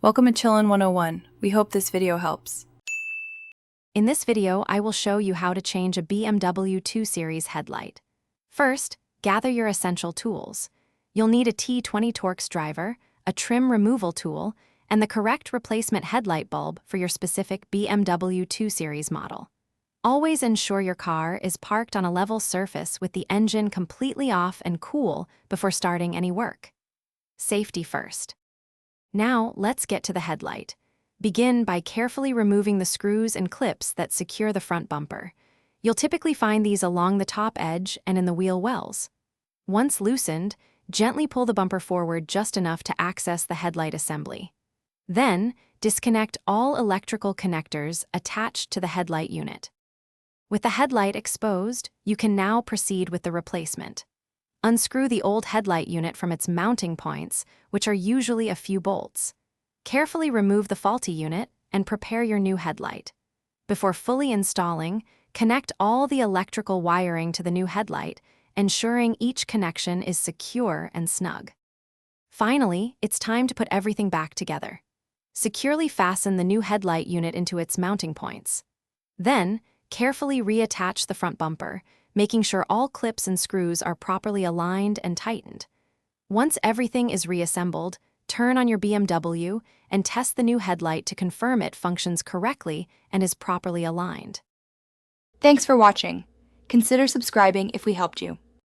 Welcome to Chillin' 101. We hope this video helps. In this video, I will show you how to change a BMW 2 Series headlight. First, gather your essential tools. You'll need a T20 Torx driver, a trim removal tool, and the correct replacement headlight bulb for your specific BMW 2 Series model. Always ensure your car is parked on a level surface with the engine completely off and cool before starting any work. Safety first. Now, let's get to the headlight. Begin by carefully removing the screws and clips that secure the front bumper. You'll typically find these along the top edge and in the wheel wells. Once loosened, gently pull the bumper forward just enough to access the headlight assembly. Then, disconnect all electrical connectors attached to the headlight unit. With the headlight exposed, you can now proceed with the replacement. Unscrew the old headlight unit from its mounting points, which are usually a few bolts. Carefully remove the faulty unit and prepare your new headlight. Before fully installing, connect all the electrical wiring to the new headlight, ensuring each connection is secure and snug. Finally, it's time to put everything back together. Securely fasten the new headlight unit into its mounting points. Then, carefully reattach the front bumper, making sure all clips and screws are properly aligned and tightened. Once everything is reassembled, turn on your BMW and test the new headlight to confirm it functions correctly and is properly aligned. Thanks for watching. Consider subscribing if we helped you.